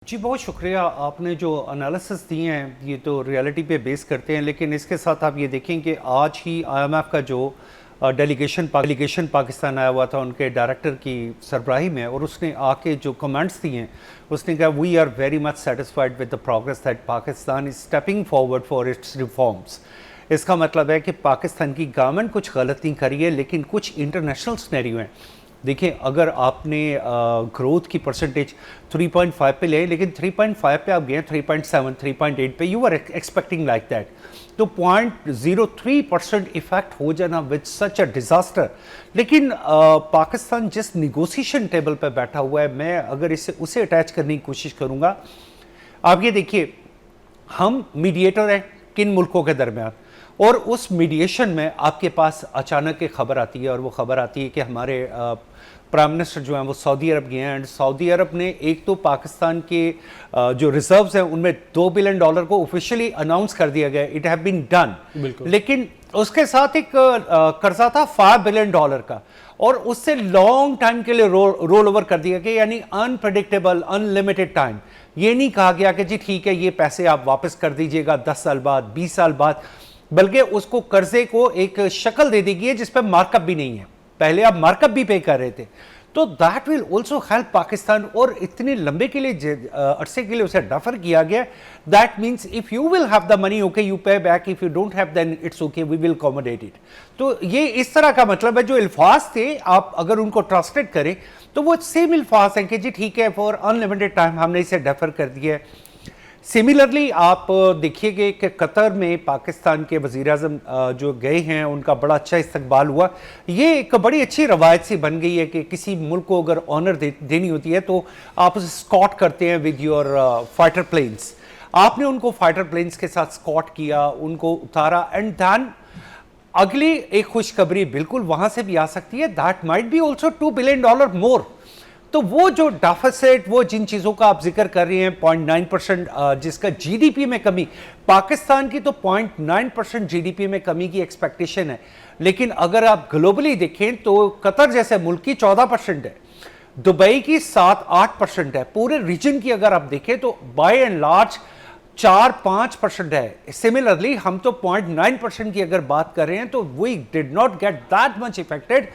जी, बहुत शुक्रिया। आपने जो एनालिसिस दिए हैं ये तो रियलिटी पे बेस करते हैं, लेकिन इसके साथ आप ये देखें कि आज ही आईएमएफ का जो डेलीगेशन पाकिस्तान आया हुआ था उनके डायरेक्टर की सरबराही में, और उसने आके जो कमेंट्स दिए हैं उसने कहा we are very much satisfied with the progress that Pakistan is stepping forward for its reforms. इसका मतलब है कि पाकिस्तान की गवर्नमेंट कुछ गलत नहीं करी है, लेकिन कुछ इंटरनेशनल सिनेरियो हैं। देखिए, अगर आपने ग्रोथ की परसेंटेज 3.5 पे ले, लेकिन 3.5 पे आप गए 3.7 3.8 पे, you are expecting like that, तो 0.03% इफेक्ट हो जाना विद सच अ डिज़ास्टर। लेकिन पाकिस्तान जिस निगोसिएशन टेबल पे बैठा हुआ है, मैं अगर उसे अटैच करने की कोशिश करूँगा। आप ये देखिए, हम मीडिएटर हैं किन मुल्कों के दरमियान, और उस मीडिएशन में आपके पास अचानक एक खबर आती है, और वो खबर आती है कि हमारे प्राइम मिनिस्टर जो हैं वो सऊदी अरब गए हैं, एंड सऊदी अरब ने एक तो पाकिस्तान के जो रिजर्व्स हैं उनमें $2 बिलियन को ऑफिशियली अनाउंस कर दिया गया, इट हैव बीन डन। लेकिन उसके साथ एक कर्जा था $5 बिलियन का, और उससे लॉन्ग टाइम के लिए रोल ओवर कर दिया गया, यानी अनप्रेडिक्टेबल अनलिमिटेड टाइम। ये नहीं कहा गया कि जी ठीक है ये पैसे आप वापस कर दीजिएगा 10 साल बाद 20 साल बाद, बल्कि उसको कर्जे को एक शक्ल दे दी गई है जिस पर मार्कअप भी नहीं है। पहले आप मार्कअप भी पे कर रहे थे, तो that will also help Pakistan. और इतने लंबे के लिए अरसे के लिए उसे डफर किया गया। That means if you will have the money okay you pay back, if you don't have then it's okay we will accommodate it. तो ये इस तरह का मतलब है। जो अल्फाज थे आप अगर उनको ट्रांसलेट करें तो वो सेम अल्फाज हैं कि जी ठीक है फॉर अनलिमिटेड टाइम हमने इसे डेफर कर दिया है। सिमिलरली आप देखिएगा कि कतर में पाकिस्तान के वज़ीर-ए-आज़म जो गए हैं उनका बड़ा अच्छा इस्तकबाल हुआ। ये एक बड़ी अच्छी रवायत सी बन गई है कि किसी मुल्क को अगर ऑनर देनी होती है तो आप उसे स्कॉट करते हैं विद योर फाइटर प्लेन्स। आपने उनको फाइटर प्लेन्स के साथ स्कॉट किया, उनको उतारा, एंड दैन अगली एक खुशखबरी बिल्कुल वहां से भी आ सकती है, that might be also $2 billion more. तो वो जो डेफिसिट, वो जिन चीज़ों का आप जिक्र कर रहे हैं 0.9% जिसका जीडीपी में कमी, पाकिस्तान की तो 0.9% जीडीपी में कमी की एक्सपेक्टेशन है, लेकिन अगर आप ग्लोबली देखें तो कतर जैसे मुल्क की 14% है, दुबई की 7-8% है, पूरे रीजन की अगर आप देखें तो बाय एंड लार्ज 4-5% है। सिमिलरली हम तो 0.9% की अगर बात कर रहे हैं तो we did not get that much affected.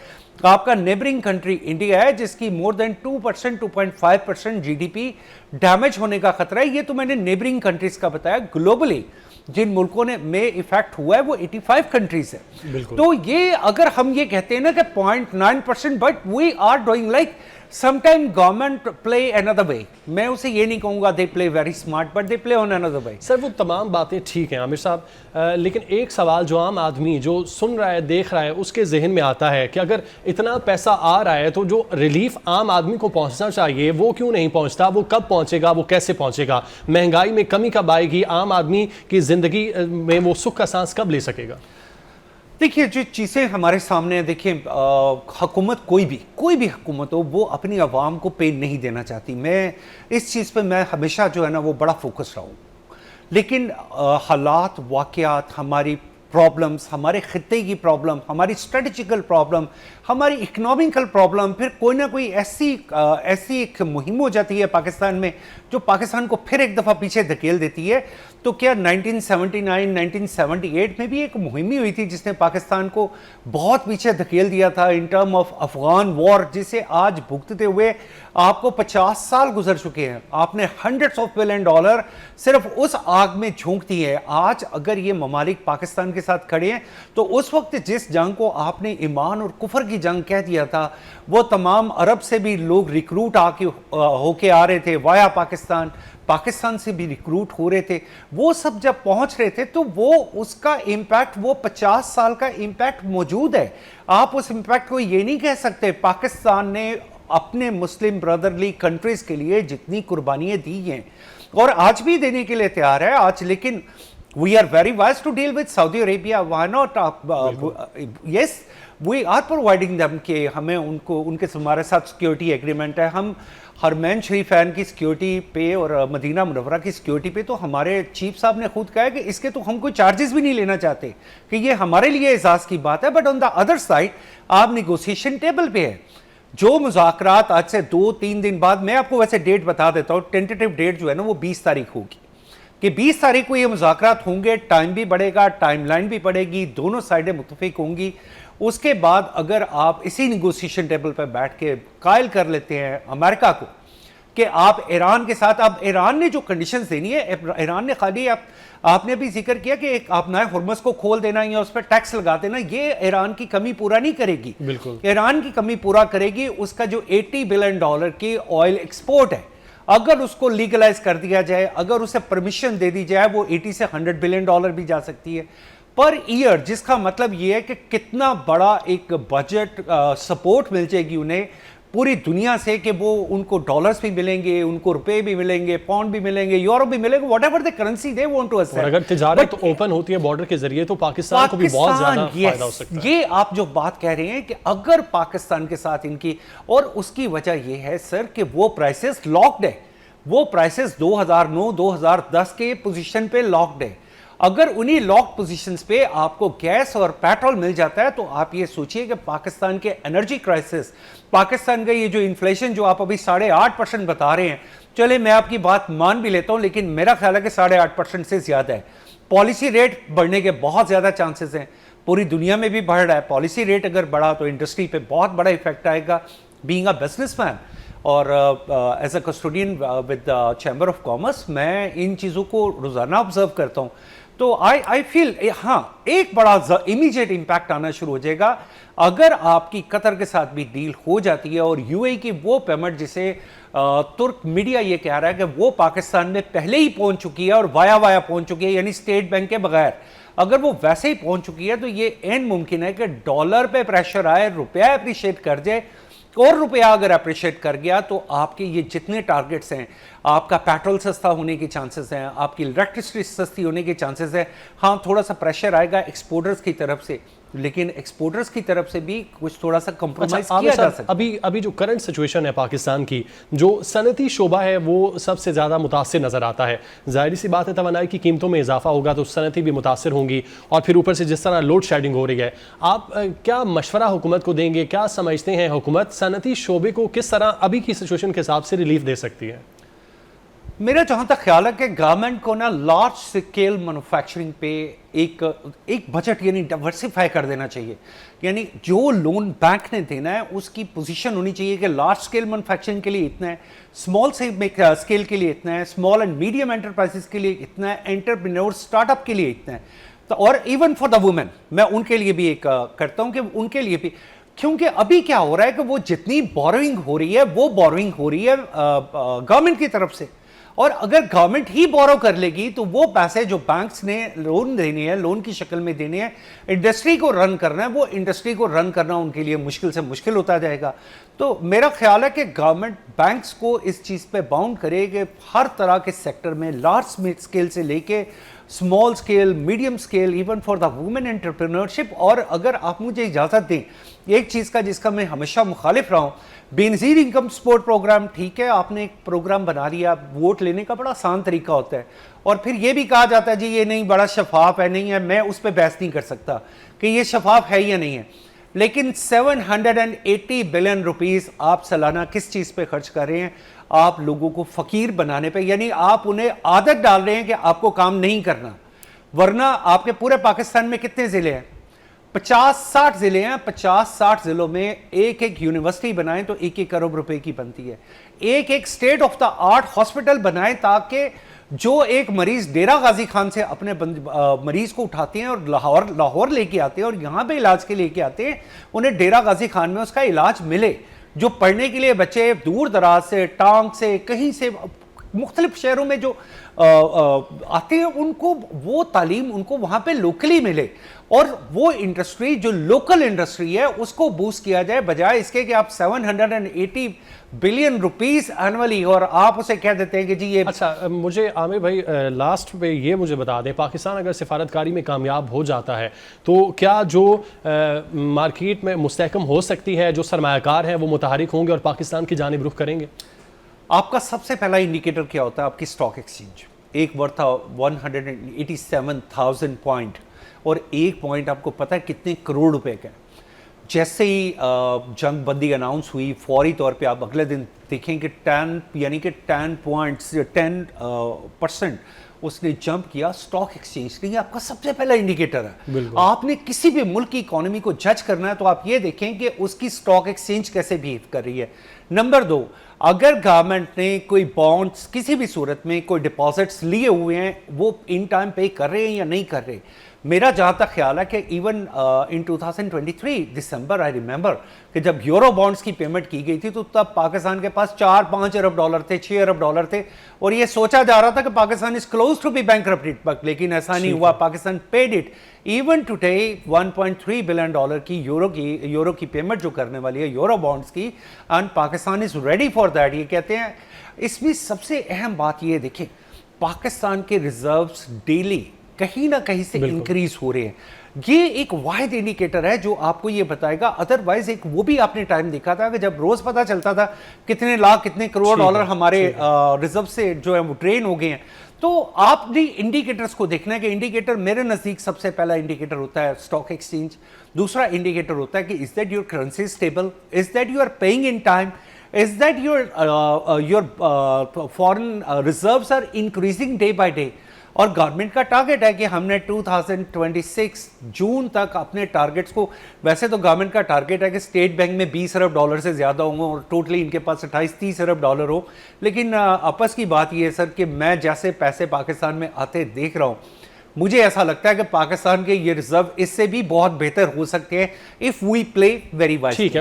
आपका नेबरिंग कंट्री इंडिया है जिसकी मोर देन 2% 2.5% जीडीपी डैमेज होने का खतरा है। ये तो मैंने नेबरिंग कंट्रीज का बताया। ग्लोबली जिन मुल्कों ने में इफेक्ट हुआ है वो 85 कंट्रीज है। तो ये अगर हम ये कहते हैं ना कि 0.9%, but we are doing like sometime government play another way. मैं उसे ये नहीं कहूंगा they play very smart, but they play on another way. Sir वो तमाम बातें ठीक हैं आमिर साहब, लेकिन एक सवाल जो आम आदमी जो सुन रहा है देख रहा है उसके जहन में आता है कि अगर इतना पैसा आ रहा है तो जो रिलीफ आम आदमी को पहुंचना चाहिए वो क्यों नहीं पहुंचता, वो कब पहुंचेगा, वो कैसे पहुंचेगा, महंगाई में कमी कब आएगी, आम आदमी की जिंदगी में वो सुख का सांस कब ले सकेगा? देखिए, जो चीज़ें हमारे सामने हैं, देखिए हुकूमत कोई भी हुकूमत हो वो अपनी आवाम को पेन नहीं देना चाहती। मैं इस चीज़ पे मैं हमेशा जो है ना वो बड़ा फोकस रहा हूँ, लेकिन हालात वाक़यात, हमारी प्रॉब्लम्स, हमारे खित्ते की प्रॉब्लम, हमारी स्ट्रेटजिकल प्रॉब्लम, हमारी इकोनॉमिकल प्रॉब्लम, फिर कोई ना कोई ऐसी एक मुहिम हो जाती है पाकिस्तान में जो पाकिस्तान को फिर एक दफ़ा पीछे धकेल देती है। तो क्या 1979 1978 में भी एक मुहिम हुई थी जिसने पाकिस्तान को बहुत पीछे धकेल दिया था in term of Afghan war, जिसे आज भुगतते हुए आपको 50 साल गुजर चुके हैं। आपने $100 ऑफ बिलियन सिर्फ उस आग में झोंक दी है। आज अगर ये ममालिक पाकिस्तान के साथ खड़े हैं तो उस वक्त जिस जंग को आपने ईमान और कुफर की जंग कह दिया था, वो तमाम अरब से भी लोग रिक्रूट होके आ रहे थे वाया पाकिस्तान से भी रिक्रूट हो रहे थे, वो सब जब पहुंच रहे थे तो वो उसका इम्पैक्ट, वो 50 साल का इम्पैक्ट मौजूद है। आप उस इम्पैक्ट को ये नहीं कह सकते। पाकिस्तान ने अपने मुस्लिम ब्रदरली कंट्रीज के लिए जितनी कुर्बानियां दी हैं और आज भी देने के लिए तैयार है आज, लेकिन we are very wise to deal with Saudi Arabia. Why not? Yes, we are providing them कि हमें उनके हमारे साथ सिक्योरिटी एग्रीमेंट है। हम हरमैन शरीफैन की सिक्योरिटी पे और मदीना मुनव्वरा की सिक्योरिटी पे तो हमारे चीफ साहब ने खुद कहा है कि इसके तो हम कोई चार्जेस भी नहीं लेना चाहते, कि ये हमारे लिए एजाज की बात है। But on the other side आप निगोसिएशन टेबल पे है। जो मुज़ाकरात आज से 2-3 दिन बाद, मैं आपको वैसे डेट बता देता हूँ, टेंटेटिव डेट जो है ना वो 20 तारीख होगी कि 20 तारीख को ये मुज़ाकरात होंगे, टाइम भी बढ़ेगा, टाइमलाइन भी बढ़ेगी, दोनों साइडें मुत्तफिक होंगी। उसके बाद अगर आप इसी निगोसिएशन टेबल पर बैठ के कायल कर लेते हैं अमेरिका को कि आप ईरान के साथ, अब ईरान ने जो कंडीशंस देनी है, ईरान ने खाली आपने भी जिक्र किया कि एक अपना हुर्मुज़ को खोल देना या उस पर टैक्स लगा देना, ये ईरान की कमी पूरा नहीं करेगी। बिल्कुल ईरान की कमी पूरा करेगी उसका जो $80 बिलियन की ऑयल एक्सपोर्ट है, अगर उसको लीगलाइज कर दिया जाए, अगर उसे परमिशन दे दी जाए, वो 80 से $100 बिलियन भी जा सकती है पर ईयर, जिसका मतलब ये है कि कितना बड़ा एक बजट सपोर्ट मिल जाएगी उन्हें पूरी दुनिया से कि वो उनको डॉलर्स भी मिलेंगे, उनको रुपए भी मिलेंगे, पाउंड भी मिलेंगे, यूरो भी मिलेंगे, whatever the currency they want to accept. और अगर तिजारत तो ओपन होती है बॉर्डर के जरिए तो पाकिस्तान को भी बहुत ज्यादा फायदा हो सकता है। ये आप जो बात कह रहे हैं कि अगर पाकिस्तान के साथ इनकी, और उसकी वजह ये है सर कि वो प्राइसेस लॉक्ड है, वो प्राइसेस 2009-2010 के पोजीशन पे लॉक्ड है। अगर उन्हीं लॉक्ड पोजीशंस पे आपको गैस और पेट्रोल मिल जाता है तो आप ये सोचिए कि पाकिस्तान के एनर्जी क्राइसिस, पाकिस्तान का ये जो इन्फ्लेशन जो आप अभी 8.5% बता रहे हैं, चले मैं आपकी बात मान भी लेता हूं, लेकिन मेरा ख्याल है कि 8.5% से ज्यादा है। पॉलिसी रेट बढ़ने के बहुत ज्यादा चांसेस हैं, पूरी दुनिया में भी बढ़ रहा है। पॉलिसी रेट अगर बढ़ा तो इंडस्ट्री पे बहुत बड़ा इफेक्ट आएगा। बीइंग अ बिजनेसमैन और as a custodian with chamber of commerce, मैं इन चीज़ों को रोज़ाना ऑब्जर्व करता हूँ। तो आई फील हाँ, एक बड़ा इमीडिएट इम्पैक्ट आना शुरू हो जाएगा अगर आपकी कतर के साथ भी डील हो जाती है और यूएई की वो पेमेंट जिसे तुर्क मीडिया ये कह रहा है कि वो पाकिस्तान में पहले ही पहुंच चुकी है और वाया पहुंच चुकी है, यानी स्टेट बैंक के बगैर अगर वो वैसे ही पहुंच चुकी है तो ये एन मुमकिन है कि डॉलर पे प्रेशर आए, रुपया अप्रिशिएट कर जाए, और रुपया अगर अप्रिशिएट कर गया तो आपके ये जितने टारगेट्स हैं, आपका पेट्रोल सस्ता होने के चांसेस हैं, आपकी इलेक्ट्रिसिटी सस्ती होने के चांसेस हैं। हाँ, थोड़ा सा प्रेशर आएगा एक्सपोर्टर्स की तरफ से, लेकिन एक्सपोर्टर्स की तरफ से भी कुछ थोड़ा सा कंप्रोमाइज किया जा सकता है। अभी जो करंट सिचुएशन है पाकिस्तान की, जो सनती शोबा है वो सबसे ज़्यादा मुतासिर नज़र आता है। जाहिर सी बात है तवानाई की कीमतों में इजाफा होगा तो सनती भी मुतासिर होंगी, और फिर ऊपर से जिस तरह लोड शेडिंग हो रही है, आप क्या मशवरा हुकूमत को देंगे? क्या समझते हैं हुकूमत सनती शोबे को किस तरह अभी की सिचुएशन के हिसाब से रिलीफ दे सकती है? मेरा जहां तक ख्याल है कि गवर्नमेंट को ना लार्ज स्केल मैन्युफैक्चरिंग पे एक बजट यानी डाइवर्सिफाई कर देना चाहिए। यानी जो लोन बैंक ने देना है उसकी पोजीशन होनी चाहिए कि लार्ज स्केल मैन्युफैक्चरिंग के लिए इतना है, स्मॉल स्केल के लिए इतना है, स्मॉल एंड मीडियम एंटरप्राइजेस के लिए इतना है, एंटरप्रेन्योर स्टार्टअप के लिए इतना है। तो और इवन फॉर द वुमेन मैं उनके लिए भी एक करता हूं कि उनके लिए भी, क्योंकि अभी क्या हो रहा है कि वो जितनी बोरोइंग हो रही है वो बोरोइंग हो रही है गवर्नमेंट की तरफ से, और अगर गवर्नमेंट ही बोरो कर लेगी तो वो पैसे जो बैंक्स ने लोन देने हैं, लोन की शक्ल में देने हैं, इंडस्ट्री को रन करना है, वो इंडस्ट्री को रन करना उनके लिए मुश्किल से मुश्किल होता जाएगा। तो मेरा ख्याल है कि गवर्नमेंट बैंक्स को इस चीज़ पे बाउंड करे कि हर तरह के सेक्टर में लार्ज स्केल से लेके small scale, medium scale, even for the women entrepreneurship. और अगर आप मुझे इजाज़त दें, एक चीज़ का जिसका मैं हमेशा मुखालिफ रहा हूँ, बेनज़ीर इनकम सपोर्ट प्रोग्राम, ठीक है आपने एक प्रोग्राम बना लिया, वोट लेने का बड़ा आसान तरीका होता है, और फिर ये भी कहा जाता है जी ये नहीं बड़ा शफाफ है, नहीं है, मैं उस पर बहस नहीं कर सकता कि ये शफाफ है या नहीं है, लेकिन 780 बिलियन रुपीस आप सालाना किस चीज़ पे खर्च कर रहे हैं? आप लोगों को फ़कीर बनाने पे, यानी आप उन्हें आदत डाल रहे हैं कि आपको काम नहीं करना। वरना आपके पूरे पाकिस्तान में कितने ज़िले हैं? 50-60 ज़िले हैं। 50-60 ज़िलों में एक एक यूनिवर्सिटी बनाएं तो 1-1 करोड़ रुपए की बनती है। एक एक state of the art hospital बनाएं ताकि जो एक मरीज डेरा गाजी खान से अपने मरीज को उठाते हैं और लाहौर लेके आते हैं और यहाँ पे इलाज के लेके आते हैं, उन्हें डेरा गाजी खान में उसका इलाज मिले। जो पढ़ने के लिए बच्चे दूर दराज से, टांग से, कहीं से, मुख्तलिफ शहरों में जो आते हैं, उनको वो तालीम उनको वहाँ पे लोकली मिले, और वो इंडस्ट्री जो लोकल इंडस्ट्री है उसको बूस्ट किया जाए, बजाय इसके कि आप 780 बिलियन रुपीस एनुअली और आप उसे कह देते हैं कि जी ये। अच्छा, मुझे आमिर भाई लास्ट पे ये मुझे बता दें, पाकिस्तान अगर सिफारतकारी में कामयाब हो जाता है तो क्या जो मार्केट में मुस्तहकम हो सकती है, जो सरमायाकार हैं वो मुतहरिक होंगे और पाकिस्तान की जानिब रुख करेंगे? आपका सबसे पहला इंडिकेटर क्या होता है? आपकी स्टॉक एक्सचेंज। एक बार था 187,000 पॉइंट, और एक पॉइंट आपको पता है कितने करोड़ रुपए का है? जैसे ही जंग बंदी अनाउंस हुई, फौरी तौर पे आप अगले दिन देखें कि 10 यानी कि 10% उसने जंप किया स्टॉक एक्सचेंज ने। ये आपका सबसे पहला इंडिकेटर है। आपने किसी भी मुल्क की इकोनॉमी को जज करना है तो आप ये देखें कि उसकी स्टॉक एक्सचेंज कैसे बिहेव कर रही है। नंबर 2, अगर गवर्नमेंट ने कोई बॉन्ड्स किसी भी सूरत में कोई डिपॉजिट्स लिए हुए हैं, वो इन टाइम पे कर रहे हैं या नहीं कर रहे। मेरा जहाँ तक ख्याल है कि even in 2023 December, I remember कि जब यूरो बॉन्ड्स की पेमेंट की गई थी तो तब पाकिस्तान के पास 4-5 अरब डॉलर थे, 6 अरब डॉलर थे, और ये सोचा जा रहा था कि Pakistan is close to be bankrupt, लेकिन ऐसा नहीं हुआ। Pakistan paid it. Even today 1.3 billion dollar की यूरो की पेमेंट जो करने वाली है यूरो बॉन्ड्स की, and Pakistan is ready for that. ये कहते हैं। इसमें सबसे अहम बात ये देखें, पाकिस्तान के रिजर्व्स डेली कहीं ना कहीं से इंक्रीज हो रहे हैं। ये एक वाहिद इंडिकेटर है जो आपको ये बताएगा। अदरवाइज एक वो भी आपने टाइम देखा था कि जब रोज पता चलता था कितने लाख कितने करोड़ डॉलर हमारे रिजर्व से जो है वो ड्रेन हो गए हैं। तो आपने इंडिकेटर्स को देखना है कि इंडिकेटर मेरे नजदीक सबसे पहला इंडिकेटर होता है स्टॉक एक्सचेंज। दूसरा इंडिकेटर होता है कि is that your currency stable, is that you are paying in time, is that your foreign reserves are increasing day by day। और गवर्नमेंट का टारगेट है कि हमने 2026 जून तक अपने टारगेट्स को, वैसे तो गवर्नमेंट का टारगेट है कि स्टेट बैंक में 20 अरब डॉलर से ज़्यादा होंगे और टोटली इनके पास 28-30 अरब डॉलर हो। लेकिन आपस की बात ये है सर कि मैं जैसे पैसे पाकिस्तान में आते देख रहा हूँ, मुझे ऐसा लगता है कि पाकिस्तान के ये रिजर्व इससे भी बहुत बेहतर हो सकते हैं if we play very wise.